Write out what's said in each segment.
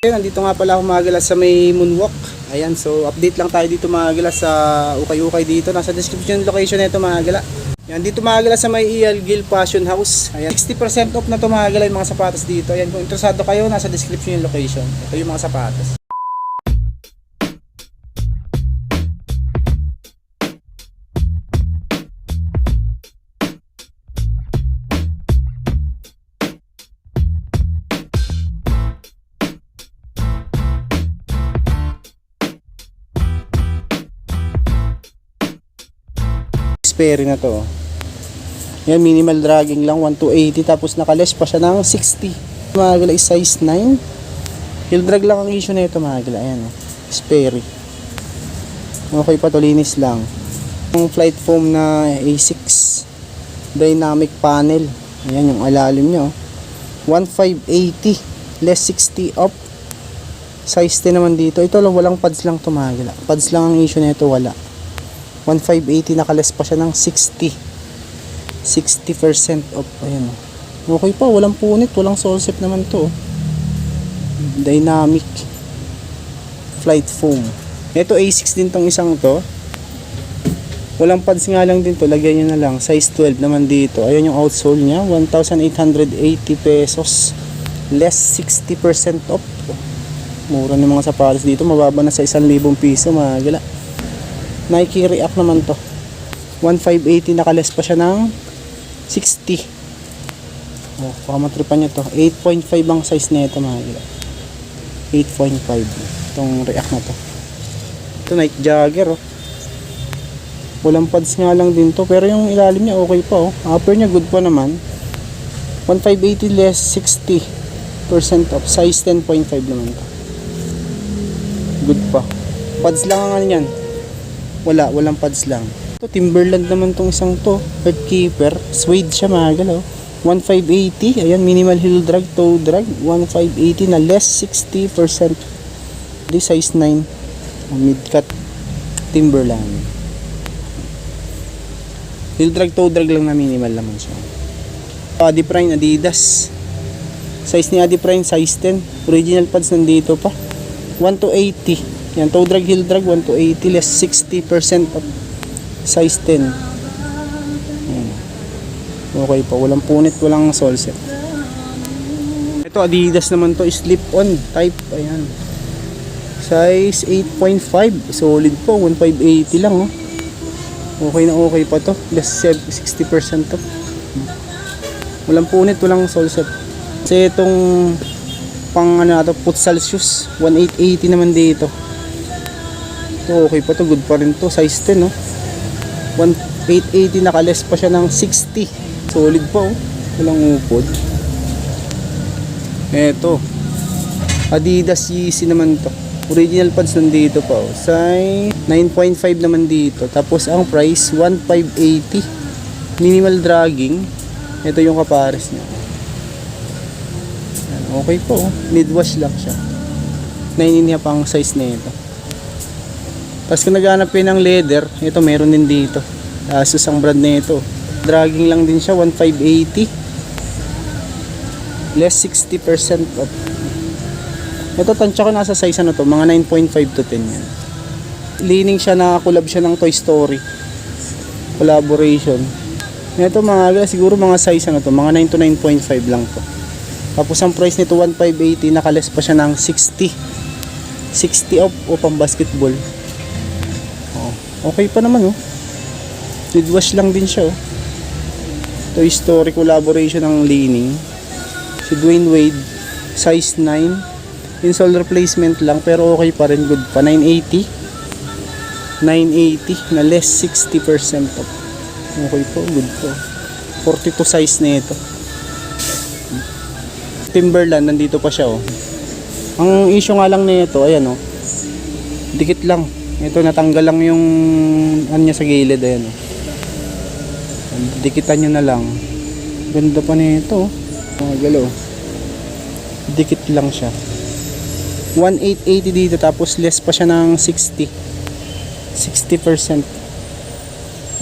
Ayun, nandito nga pala ako mga gilas sa may moonwalk. Ayan, so update lang tayo dito mga gilas sa ukay-ukay dito. Nasa description location nito mga gila. Yan, dito mga gilas sa may EL Gil Fashion House. Ayan, 60% off na to mga gila yung mga sapatos dito. Ayan, kung interesado kayo, nasa description yung location. Ito yung mga sapatos. Sperry na to. Yan, minimal dragging lang, 1 to 80, tapos nakales pa siya ng 60. Mga gila is size 9. Heel drag lang ang issue na ito mga gila. Ayan, Sperry. Okay pa to, linis lang. Yung flight foam na A6 dynamic panel. Ayan yung alalim nyo. 1580 less 60 off. Size 10 naman dito. Ito lang, walang pads lang to mga gila. Pads lang ang issue na ito, wala. 1580, nakales pa siya ng 60% off. Ayan, okay pa, walang punit, walang solsep naman to. Dynamic flight foam. Ito A6 din tong isang to. Walang pads nga lang din to, lagyan nyo na lang. Size 12 naman dito. Ayan yung outsole nya, 1,880 pesos less 60% off. Mura ng mga sapatos dito, mababa na sa 1,000 piso mga gala. Nike React naman to, 1580, nakales pa siya ng 60. Baka matripan nyo to. 8.5 ang size nito mga gila. 8.5 itong React na to. Ito Nike Jagger walang pads nga lang din to, pero yung ilalim niya okay pa upper niya good pa naman. 1580 less 60% off, size 10.5 naman to. Good pa. Pads lang ang ano yan, walang pads lang. Ito Timberland naman tong isang to, Earthkeeper, suede siya mga galaw. 1580, ayan, minimal heel drag, toe drag, 1580 na less 60%. This size 9, mid-cut Timberland. Heel drag, toe drag lang na minimal naman siya. Adiprine Adidas, size ni Adiprine size 10, original pads nandito pa. 1 to 80. Yan, toe drag, heel drag, 1 to 80, less 60% of size 10. Yan. Okay pa, walang punit, walang solset. Ito Adidas naman to, slip-on type. Ayan, size 8.5, solid po, 1580 lang okay na okay pa to, less 60% to. Walang punit, walang solset. Kasi itong pang ano na to, futsal shoes, 1880 naman dito. So, okay pa to, good pa rin to, size 10 1880, nakales pa siya ng 60. Solid pa walang upod. Eto Adidas Yeezy naman to, original pads nandito pa size 9.5 naman dito, tapos ang price 1580, minimal dragging. Ito yung kapares niya. Okay po, mid wash lang siya. 9.5 ang size nito. Tapos kung naghanap kayo ng leather, ito meron din dito. Asus ang brand nito. Dragging lang din siya, 1580 less 60% off. Ito tansya ko nasa size ano to, mga 9.5 to 10 yan. Leaning siya, na-collab siya ng Toy Story collaboration. Ito mga siguro mga size ano to, mga 9 to 9.5 lang to. Tapos ang price nito 1580, nakales pa siya ng 60 off o pang basketball. Okay pa naman mid wash lang din siya Toy Story collaboration ng leaning. Si Dwayne Wade, size 9, insole replacement lang pero okay pa rin, good pa. 980 na less 60% off. Okay po, good po. 42 size na ito. Timberland nandito pa siya Ang issue nga lang nito, ayan dikit lang. Ito natanggal lang yung ano niya sa gilid, ayan dikitan nyo na lang. Ganda pa nito galaw. Dikit lang siya. 1880 dito, tapos less pa siya ng 60%.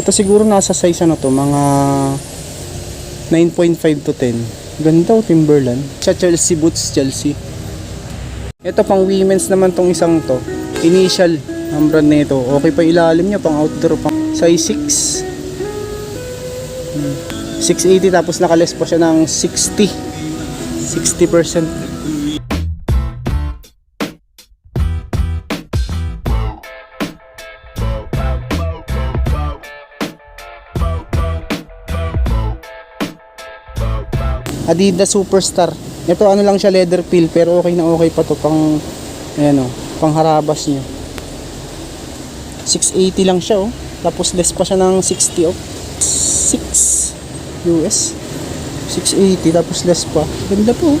Ito siguro nasa size ano to, mga 9.5 to 10. Ganda Timberland. Sa Chelsea boots, Chelsea. Ito pang women's naman tong isang to. Initial ang brand nito. Okay pa ilalim niya, pang outdoor, pang size 6. 680 tapos nakaless pa siya ng 60%. Adidas Superstar. Ito ano lang siya, leather feel, pero okay na okay pa to pang ayan pang harabas niya. 680 lang siya Tapos less pa siya ng 60 6 US. 680 tapos less pa. Ganda po.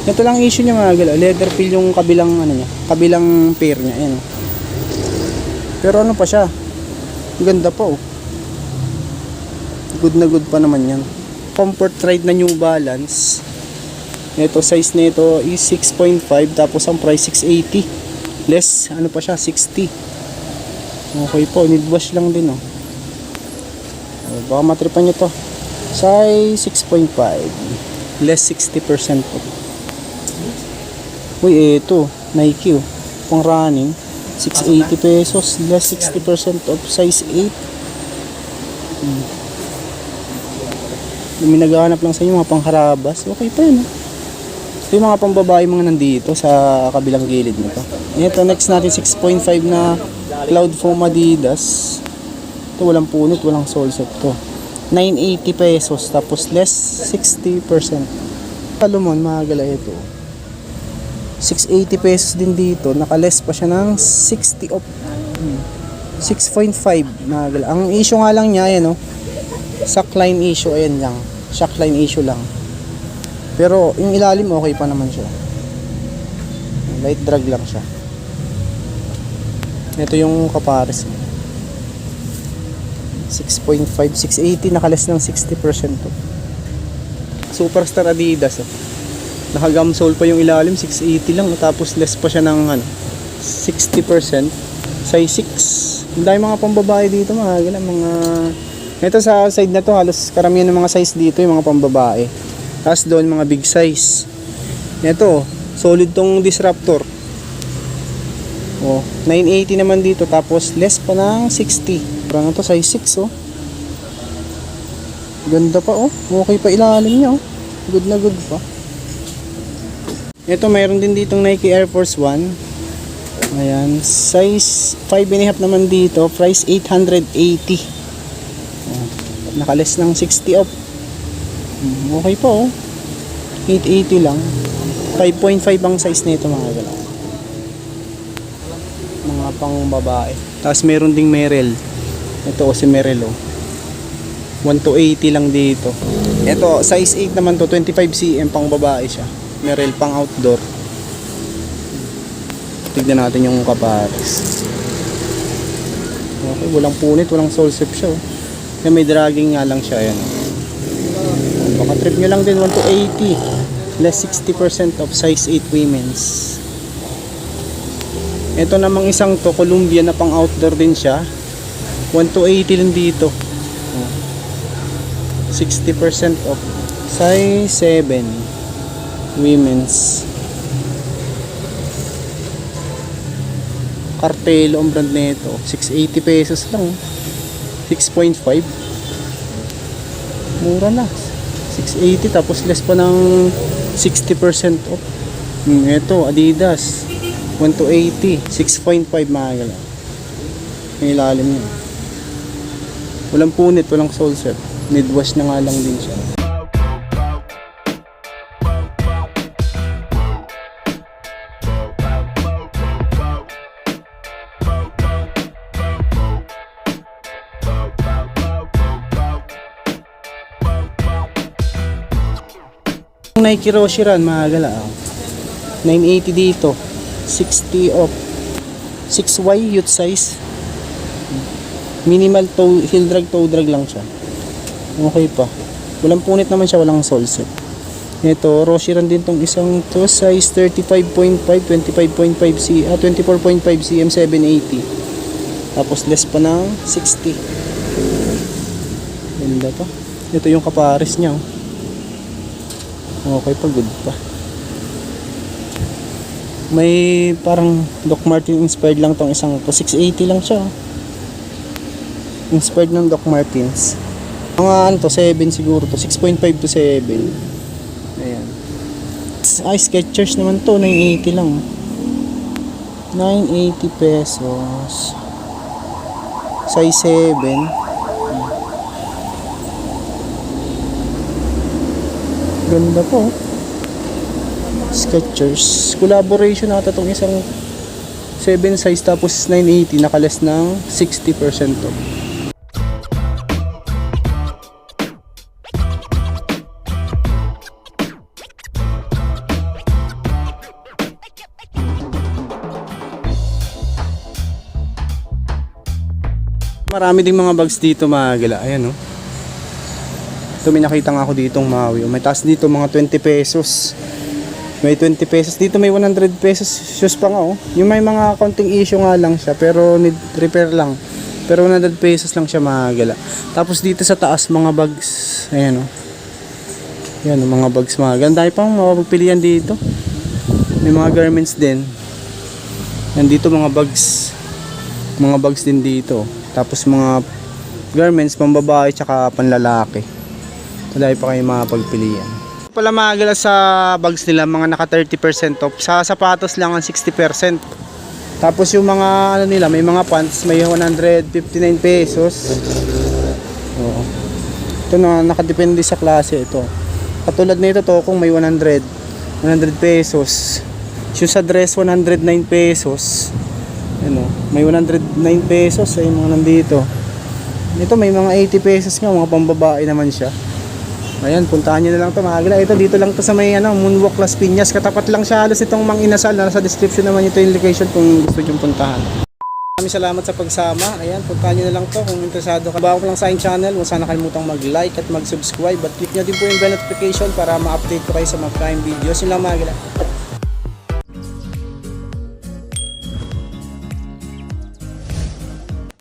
Ito lang issue niya mga gala. Leather feel yung kabilang ano niya, kabilang pair niya, ayan Pero ano pa siya? Ganda po. Good na good pa naman yan. Comfort ride na New Balance. Ito size nito is 6.5 tapos ang price 680. Less ano pa siya 60. Okay po, need wash lang din baka matripan nyo to. Size 6.5 less 60% po. Uy, ito Nike pang running 680 pesos less 60% off, size 8. May naghahanap lang sa inyo mga pangharabas, okay pa yun Ito yung mga pambabae mga nandito sa kabilang gilid nito. Ito next natin 6.5 na Cloud Foam Adidas. Ito walang punit, walang sole set to. 980 pesos tapos less 60%. Salomon mga gala ito. 680 pesos din dito, nakaless pa siya ng 60 off. 6.5 mga gala. Ang issue nga lang niya shockline issue, ayan lang. Shockline issue lang. Pero yung ilalim okay pa naman siya. Light drag lang siya. Ito yung kapares. 6.5, 680 nakaless ng 60% to. Superstar Adidas Naka-gum sole pa yung ilalim, 680 lang tapos less pa siya ng 60%. Size 6. Ang dami mga pambabae dito mga ito sa side na to, halos karamihan ng mga size dito yung mga pambabae. Tapos doon mga big size. Ito, solid tong Disruptor. 980 naman dito tapos less pa ng 60. Parang ito size 6 Ganda pa Okay pa ilalim niya Good na good pa. Ito mayroon din ditong Nike Air Force 1. Ayan, size 5.5 naman dito, price 880. Nakaless ng 60 off. Okay po 880 lang. 5.5 ang size nito mga galaw. Mga pang babae. Tapos meron ding Merrell. Ito si Merrell 1280 lang dito. Ito size 8 naman to, 25 cm pang babae siya. Merrell pang outdoor. Tignan natin yung kapares. Okay, walang punit, walang sole strap siya Yan, may dragging nga lang siya yan. Baka trip nyo lang din 1280 less 60% of size 8 women's. Ito namang isang to Columbia na pang outdoor din siya, 1280 lang dito 60% of size 7 women's. Cartelo ang brand nito, 680 pesos lang 6.5. Mura na. 680 tapos less pa ng 60% off. Ito Adidas 1280, 6.5 mga gala. May ilalim niya. Walang punit, walang sole set. Need wash na nga lang din siya. Nike Roshiran mga gala 980 dito, 60 off. 6Y youth size, minimal toe, heel drag lang siya. Okay pa, walang punit naman siya, walang sole set. Ito Roshiran din tong isang to, size 35.5, 25.5 cm, 24.5 cm, 780 tapos less pa ng 60. Ganda pa. Ito yung kapares niya Okay pa, good pa. May parang Doc Martin inspired lang tong isang to. 680 lang siya. Inspired ng Doc Martens. Mga ano to, 7 siguro to. 6.5 to 7. Ayan. Ay, Skechers naman to. 980 lang. 980 pesos. Size 7. Ganda po. Skechers. Collaboration ata itong isang 7 size tapos 980. Nakalas ng 60% to. Marami ding mga bags dito mga gala. Ayan, oh. Ito may nakita nga ako ditong Maui. May taas dito mga 20 pesos. May 20 pesos. Dito may 100 pesos. Shoes pa nga, oh. Yung may mga konting issue nga lang siya. Pero need repair lang. Pero 100 pesos lang siya mga gala. Tapos dito sa taas mga bags. Ayan, oh. Ayan, oh, mga bags mga gala. Dahil pang mapagpilian dito. May mga garments din. Yan dito mga bags. Mga bags din dito. Tapos mga garments pambabae tsaka panlalaki. Madami pa kayo makapagpilian. Pala magala sa bags nila mga naka 30% off. Sa sapatos lang ang 60%. Tapos yung mga ano nila, may mga pants may 159 pesos. Oo. Ito na nakadepende sa klase ito. Katulad nito to kung may 100 pesos. Shoes sa dress 109 pesos. Ano, may 109 pesos ay mga nandito. Ito may mga 80 pesos nga, mga pambabae naman siya. Ayan, puntahan nyo na lang ito mga agla. Ito dito lang to sa may ano, Moonwalk Las Piñas. Katapat lang siya halos itong Mang Inasal. Nasa description naman ito yung location kung gusto nyo puntahan. Maraming salamat sa pagsama. Ayan, puntahan nyo na lang to kung interesado ka. Bago pa lang sa aking channel, huwag sana kalimutang mag-like at mag-subscribe. At click nyo din po yung bell notification para ma-update ko kayo sa mga prime videos. Yun lang mga agla.